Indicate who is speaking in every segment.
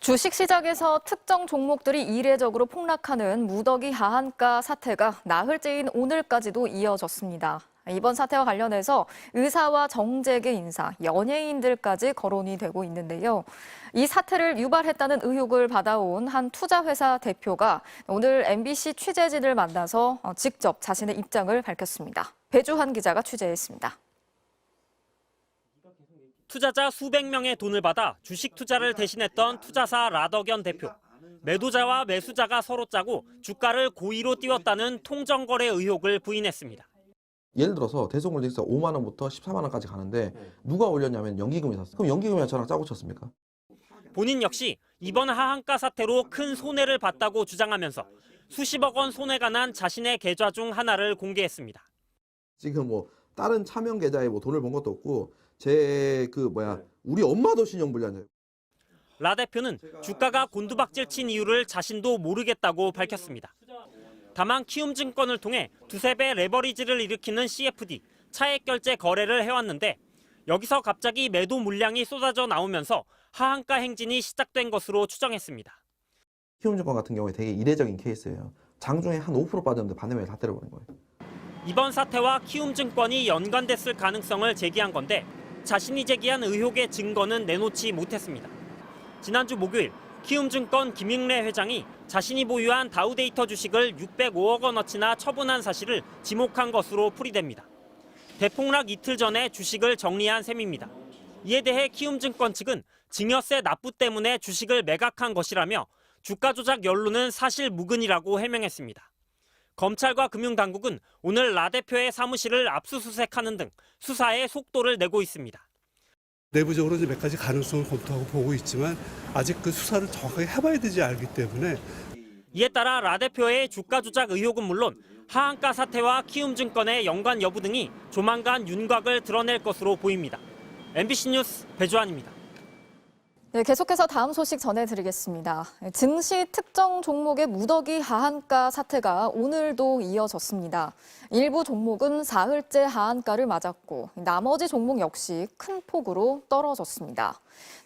Speaker 1: 주식시장에서 특정 종목들이 이례적으로 폭락하는 무더기 하한가 사태가 나흘째인 오늘까지도 이어졌습니다. 이번 사태와 관련해서 의사와 정재계 인사, 연예인들까지 거론이 되고 있는데요. 이 사태를 유발했다는 의혹을 받아온 한 투자회사 대표가 오늘 MBC 취재진을 만나서 직접 자신의 입장을 밝혔습니다. 배주환 기자가 취재했습니다.
Speaker 2: 투자자 수백 명의 돈을 받아 주식 투자를 대신했던 투자사 라더견 대표. 매도자와 매수자가 서로 짜고 주가를 고의로 띄웠다는 통정거래 의혹을 부인했습니다.
Speaker 3: 예를 들어서 대성홀딩스가 5만 원부터 14만 원까지 가는데 누가 올렸냐면 연기금이 샀어요. 그럼 연기금이 저랑 짜고 쳤습니까?
Speaker 2: 본인 역시 이번 하한가 사태로 큰 손해를 봤다고 주장하면서 수십억 원 손해가 난 자신의 계좌 중 하나를 공개했습니다.
Speaker 3: 지금 다른 차명 계좌에 돈을 번 것도 없고 우리 엄마도 신용불량자예요.
Speaker 2: 라 대표는 주가가 곤두박질 친 이유를 자신도 모르겠다고 밝혔습니다. 다만 키움증권을 통해 두세 배 레버리지를 일으키는 CFD, 차액 결제 거래를 해왔는데 여기서 갑자기 매도 물량이 쏟아져 나오면서 하한가 행진이 시작된 것으로 추정했습니다.
Speaker 3: 키움증권 같은 경우에 되게 이례적인 케이스예요. 장중에 한 5% 빠졌는데 반대면에 다 때려버린 거예요.
Speaker 2: 이번 사태와 키움증권이 연관됐을 가능성을 제기한 건데 자신이 제기한 의혹의 증거는 내놓지 못했습니다. 지난주 목요일 키움증권 김익래 회장이 자신이 보유한 다우데이터 주식을 605억 원어치나 처분한 사실을 지목한 것으로 풀이됩니다. 대폭락 이틀 전에 주식을 정리한 셈입니다. 이에 대해 키움증권 측은 증여세 납부 때문에 주식을 매각한 것이라며 주가 조작 연루는 사실 무근이라고 해명했습니다. 검찰과 금융당국은 오늘 라 대표의 사무실을 압수수색하는 등 수사에 속도를 내고 있습니다.
Speaker 4: 내부적으로 몇 가지 가능성을 검토하고 보고 있지만 아직 그 수사를 정확하게 해봐야 되지 않기 때문에
Speaker 2: 이에 따라 라 대표의 주가 조작 의혹은 물론 하한가 사태와 키움증권의 연관 여부 등이 조만간 윤곽을 드러낼 것으로 보입니다. MBC 뉴스 배주환입니다.
Speaker 1: 네, 계속해서 다음 소식 전해드리겠습니다. 증시 특정 종목의 무더기 하한가 사태가 오늘도 이어졌습니다. 일부 종목은 사흘째 하한가를 맞았고 나머지 종목 역시 큰 폭으로 떨어졌습니다.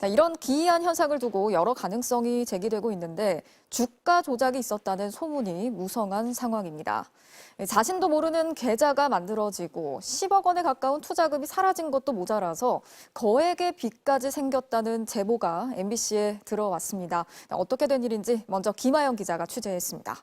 Speaker 1: 이런 기이한 현상을 두고 여러 가능성이 제기되고 있는데 주가 조작이 있었다는 소문이 무성한 상황입니다. 자신도 모르는 계좌가 만들어지고 10억 원에 가까운 투자금이 사라진 것도 모자라서 거액의 빚까지 생겼다는 제보가 MBC에 들어왔습니다. 어떻게 된 일인지 먼저 김아영 기자가 취재했습니다.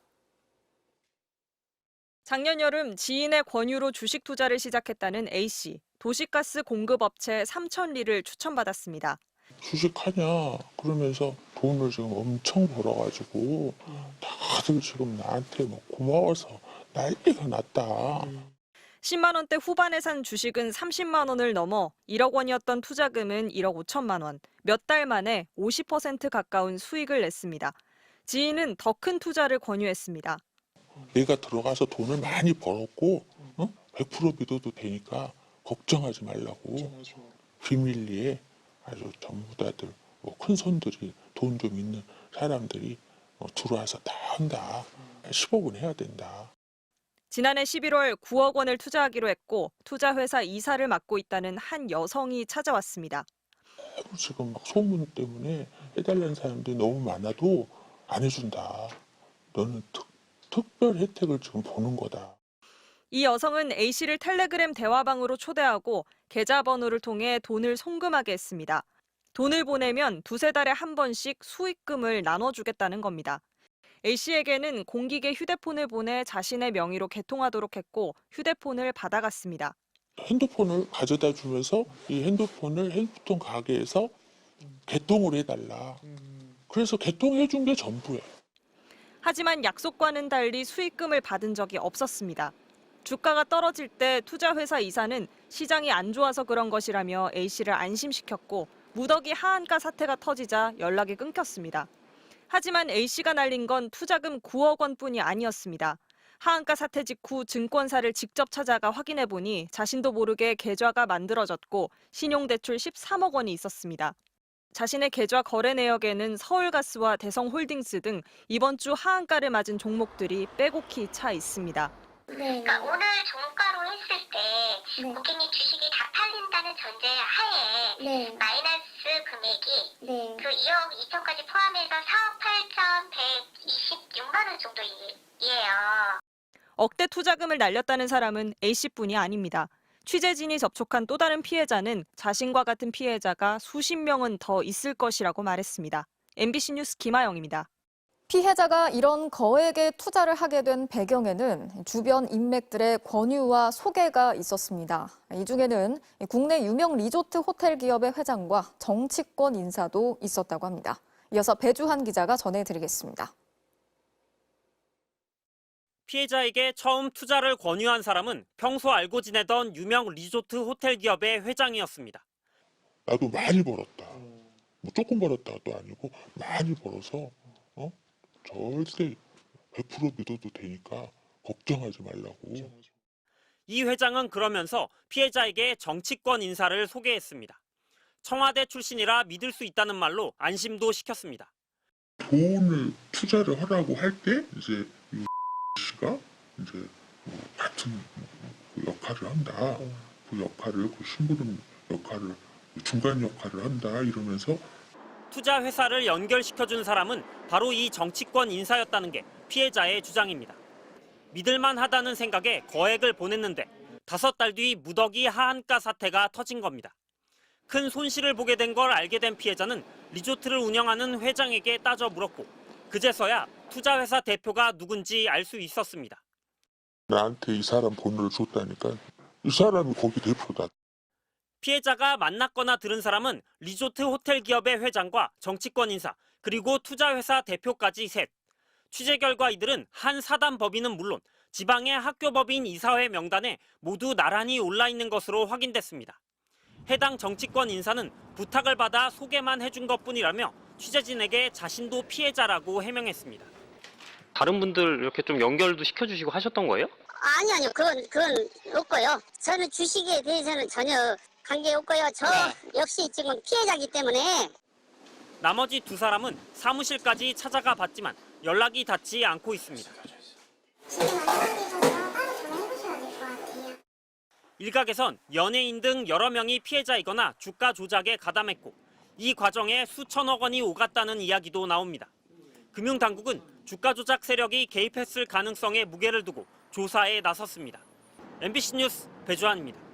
Speaker 5: 작년 여름 지인의 권유로 주식 투자를 시작했다는 A씨. 도시가스 공급업체 삼천리를 추천받았습니다.
Speaker 6: 주식하냐 그러면서 돈을 지금 엄청 벌어가지고 다들 지금 나한테 고마워서 난리가 났다.
Speaker 5: 10만 원대 후반에 산 주식은 30만 원을 넘어 1억 원이었던 투자금은 1억 5천만 원. 몇 달 만에 50% 가까운 수익을 냈습니다. 지인은 더 큰 투자를 권유했습니다.
Speaker 6: 내가 들어가서 돈을 많이 벌었고 100% 믿어도 되니까 걱정하지 말라고. 비밀리에 아주 전부 다들 큰 손들이 돈 좀 있는 사람들이 들어와서 다 한다. 10억은 해야 된다.
Speaker 5: 지난해 11월 9억 원을 투자하기로 했고 투자회사 이사를 맡고 있다는 한 여성이 찾아왔습니다.
Speaker 6: 지금 소문 때문에 해달라는 사람들이 너무 많아도 안 해준다. 너는 특별 혜택을 지금 보는 거다.
Speaker 5: 이 여성은 A씨를 텔레그램 대화방으로 초대하고 계좌번호를 통해 돈을 송금하게 했습니다. 돈을 보내면 두세 달에 한 번씩 수익금을 나눠주겠다는 겁니다. A씨에게는 공기계 휴대폰을 보내 자신의 명의로 개통하도록 했고 휴대폰을 받아갔습니다.
Speaker 6: 핸드폰을 가져다 주면서 이 핸드폰을 핸드폰 가게에서 개통을 해달라. 그래서 개통해 준 게 전부예요.
Speaker 5: 하지만 약속과는 달리 수익금을 받은 적이 없었습니다. 주가가 떨어질 때 투자회사 이사는 시장이 안 좋아서 그런 것이라며 A씨를 안심시켰고 무더기 하한가 사태가 터지자 연락이 끊겼습니다. 하지만 A씨가 날린 건 투자금 9억 원뿐이 아니었습니다. 하한가 사태 직후 증권사를 직접 찾아가 확인해보니 자신도 모르게 계좌가 만들어졌고 신용대출 13억 원이 있었습니다. 자신의 계좌 거래 내역에는 서울가스와 대성홀딩스 등 이번 주 하한가를 맞은 종목들이 빼곡히 차 있습니다.
Speaker 7: 그러니까 오늘 종가로 했을 때 고객님 주식이 다 팔린다 한다는 전제 하에
Speaker 8: 네.
Speaker 7: 마이너스 금액이
Speaker 8: 네.
Speaker 7: 그 2억 2천까지 포함해서 4억 8,126만 원 정도이에요.
Speaker 5: 억대 투자금을 날렸다는 사람은 A씨뿐이 아닙니다. 취재진이 접촉한 또 다른 피해자는 자신과 같은 피해자가 수십 명은 더 있을 것이라고 말했습니다. MBC 뉴스 김아영입니다.
Speaker 1: 피해자가 이런 거액의 투자를 하게 된 배경에는 주변 인맥들의 권유와 소개가 있었습니다. 이 중에는 국내 유명 리조트 호텔 기업의 회장과 정치권 인사도 있었다고 합니다. 이어서 배주한 기자가 전해드리겠습니다.
Speaker 2: 피해자에게 처음 투자를 권유한 사람은 평소 알고 지내던 유명 리조트 호텔 기업의 회장이었습니다.
Speaker 6: 나도 많이 벌었다. 뭐 조금 벌었다도 아니고 많이 벌어서 절대 100% 믿어도 되니까 걱정하지 말라고.
Speaker 2: 이 회장은 그러면서 피해자에게 정치권 인사를 소개했습니다. 청와대 출신이라 믿을 수 있다는 말로 안심도 시켰습니다.
Speaker 6: 돈을 투자를 하라고 할 때 이제 이 씨가 이제 같은 그 역할을 한다. 그 역할을 그 심부름 역할을 중간 역할을 한다 이러면서
Speaker 2: 투자 회사를 연결시켜준 사람은 바로 이 정치권 인사였다는 게 피해자의 주장입니다. 믿을만 하다는 생각에 거액을 보냈는데 5달 뒤 무더기 하한가 사태가 터진 겁니다. 큰 손실을 보게 된 걸 알게 된 피해자는 리조트를 운영하는 회장에게 따져 물었고 그제서야 투자 회사 대표가 누군지 알 수 있었습니다.
Speaker 6: 나한테 이 사람 번호를 줬다니까 이 사람이 거기 대표다.
Speaker 2: 피해자가 만났거나 들은 사람은 리조트 호텔 기업의 회장과 정치권 인사, 그리고 투자회사 대표까지 셋. 취재 결과 이들은 한 사단 법인은 물론 지방의 학교 법인 이사회 명단에 모두 나란히 올라 있는 것으로 확인됐습니다. 해당 정치권 인사는 부탁을 받아 소개만 해준 것뿐이라며 취재진에게 자신도 피해자라고 해명했습니다.
Speaker 9: 다른 분들 이렇게 좀 연결도 시켜주시고 하셨던 거예요?
Speaker 8: 아니요. 그건 없고요. 저는 주식에 대해서는 전혀 관계 없고요. 저 역시 지금 피해자이기 때문에.
Speaker 2: 나머지 2사람은 사무실까지 찾아가 봤지만 연락이 닿지 않고 있습니다. 일각에선 연예인 등 여러 명이 피해자이거나 주가 조작에 가담했고 이 과정에 수천억 원이 오갔다는 이야기도 나옵니다. 금융당국은 주가 조작 세력이 개입했을 가능성에 무게를 두고 조사에 나섰습니다. MBC 뉴스 배주환입니다.